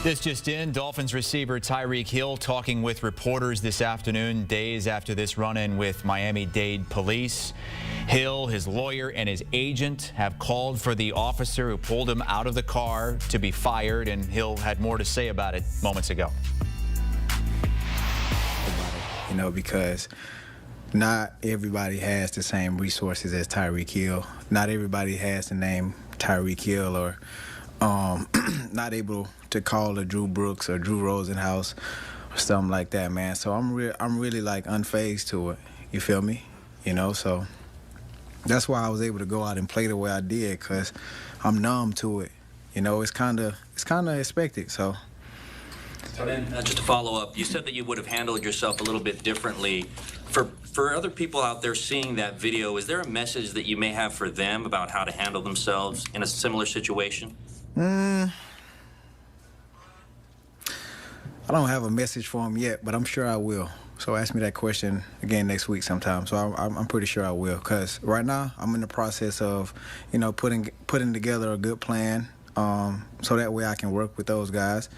This just in, Dolphins receiver Tyreek Hill talking with reporters this afternoon, days after this run-in with Miami-Dade police. Hill, his lawyer, and his agent have called for the officer who pulled him out of the car to be fired, and Hill had more to say about it moments ago. You know, because not everybody has the same resources as Tyreek Hill. Not everybody has the name Tyreek Hill or not able to call a Drew Brooks or Drew Rosenhaus or something like that, man. So I'm really like unfazed to it. You feel me? You know, so that's why I was able to go out and play the way I did, because I'm numb to it. You know, it's kind of expected. So then, just to follow up, you said that you would have handled yourself a little bit differently. For other people out there seeing that video, is there a message that you may have for them about how to handle themselves in a similar situation? I don't have a message for them yet, but I'm sure I will. So ask me that question again next week sometime. So I'm pretty sure I will, because right now I'm in the process of, you know, putting together a good plan, so that way I can work with those guys.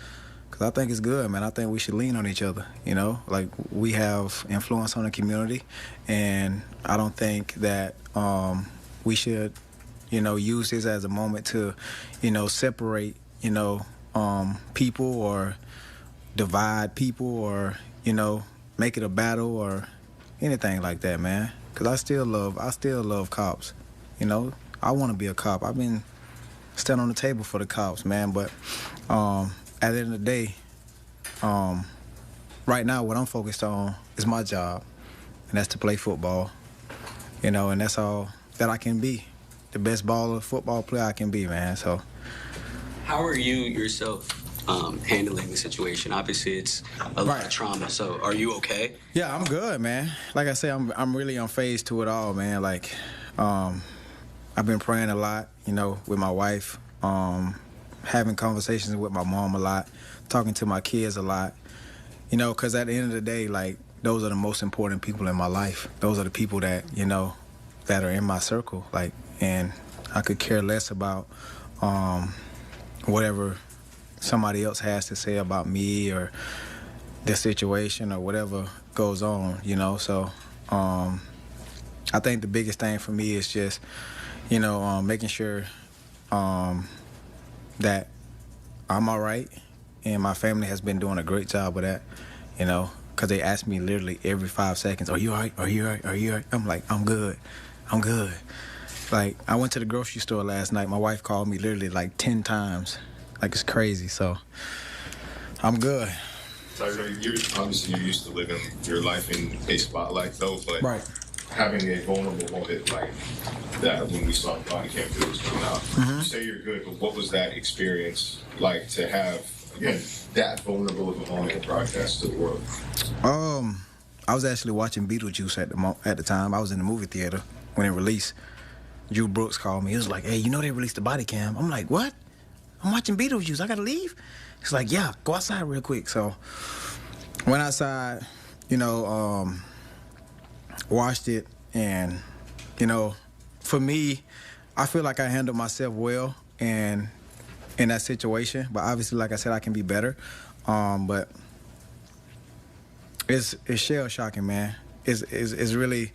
Because I think it's good, man. I think we should lean on each other, you know? Like, we have influence on the community, and I don't think that we should, you know, use this as a moment to, you know, separate, you know, people or divide people or, you know, make it a battle or anything like that, man. Because I still love cops, you know? I want to be a cop. I've been standing on the table for the cops, man, but at the end of the day, right now what I'm focused on is my job, and that's to play football, you know, and that's all that I can be, the best football player I can be, man. So how are you yourself handling the situation? Obviously, it's a lot of trauma, so are you okay? Yeah, I'm good, man. Like I say, I'm really unfazed to it all, man. Like, I've been praying a lot, you know, with my wife, having conversations with my mom a lot, talking to my kids a lot, you know, because at the end of the day, like, those are the most important people in my life. Those are the people that, you know, that are in my circle, like, and I could care less about whatever somebody else has to say about me or the situation or whatever goes on, you know. So I think the biggest thing for me is just, you know, making sure that I'm all right, and my family has been doing a great job with that, you know, because they ask me literally every 5 seconds, are you all right? Are you all right? Are you all right? I'm like, I'm good. I'm good. Like, I went to the grocery store last night. My wife called me literally like 10 times. Like, it's crazy. So I'm good. So obviously you're used to living your life in a spotlight, though, but right. Having a vulnerable moment like that when we saw the body cam videos coming out, you say you're good, but what was that experience like to have, again, that vulnerable of a moment to broadcast to the world? I was actually watching Beetlejuice at the time. I was in the movie theater when it released. Drew Brooks called me. He was like, hey, you know they released the body cam? I'm like, what? I'm watching Beetlejuice. I got to leave? He's like, yeah, go outside real quick. So went outside, you know, watched it, and, you know, for me, I feel like I handled myself well and in that situation, but obviously, like I said, I can be better. But it's shell shocking, man. It's really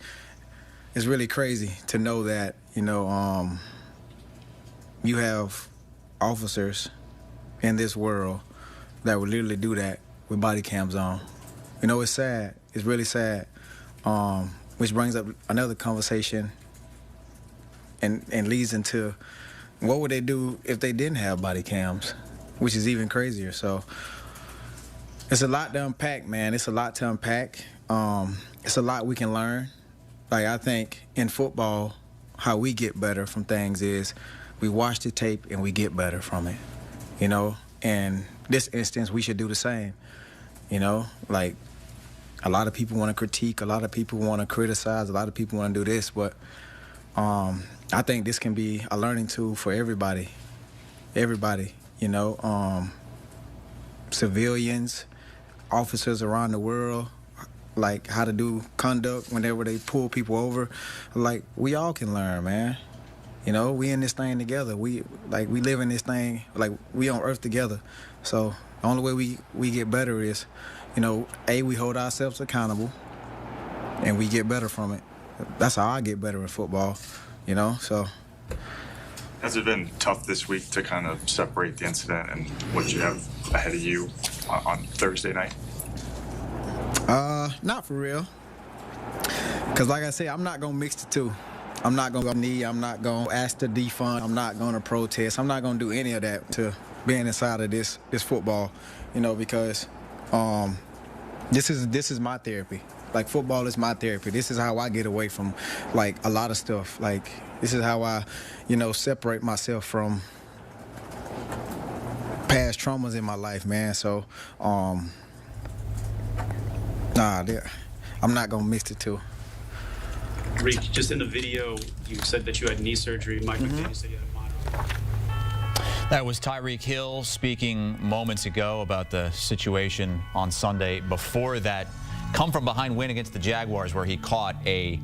crazy to know that, you know, you have officers in this world that would literally do that with body cams on. You know, it's sad. It's really sad. Which brings up another conversation and leads into what would they do if they didn't have body cams, which is even crazier. So it's a lot to unpack, man. It's a lot to unpack. It's a lot we can learn. Like, I think in football, how we get better from things is we watch the tape and we get better from it, you know? And this instance, we should do the same, you know? Like, a lot of people want to critique, a lot of people want to criticize, a lot of people want to do this, but I think this can be a learning tool for everybody, you know? Civilians, officers around the world, like how to do conduct whenever they pull people over. Like, we all can learn, man. You know, we in this thing together. We live in this thing, like, we on earth together. So The only way we get better is, you know, we hold ourselves accountable, and we get better from it. That's how I get better in football, you know. So. Has it been tough this week to kind of separate the incident and what you have ahead of you on Thursday night? Not for real. Because like I said, I'm not going to mix the two. I'm not going to knee. I'm not going to ask to defund. I'm not going to protest. I'm not going to do any of that to being inside of this football, you know, because this is my therapy. Like, football is my therapy. This is how I get away from, like, a lot of stuff. Like, this is how I, you know, separate myself from past traumas in my life, man. So, I'm not going to mix the two. Tyreek, just in the video, you said that you had knee surgery. Mike McDaniel said you had a minor. That was Tyreek Hill speaking moments ago about the situation on Sunday before that come-from-behind win against the Jaguars, where he caught a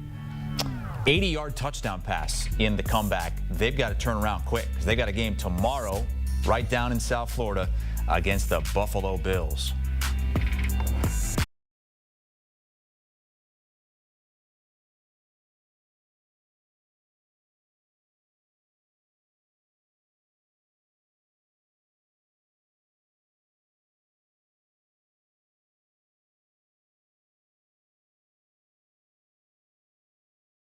80-yard touchdown pass in the comeback. They've got to turn around quick because they got a game tomorrow right down in South Florida against the Buffalo Bills.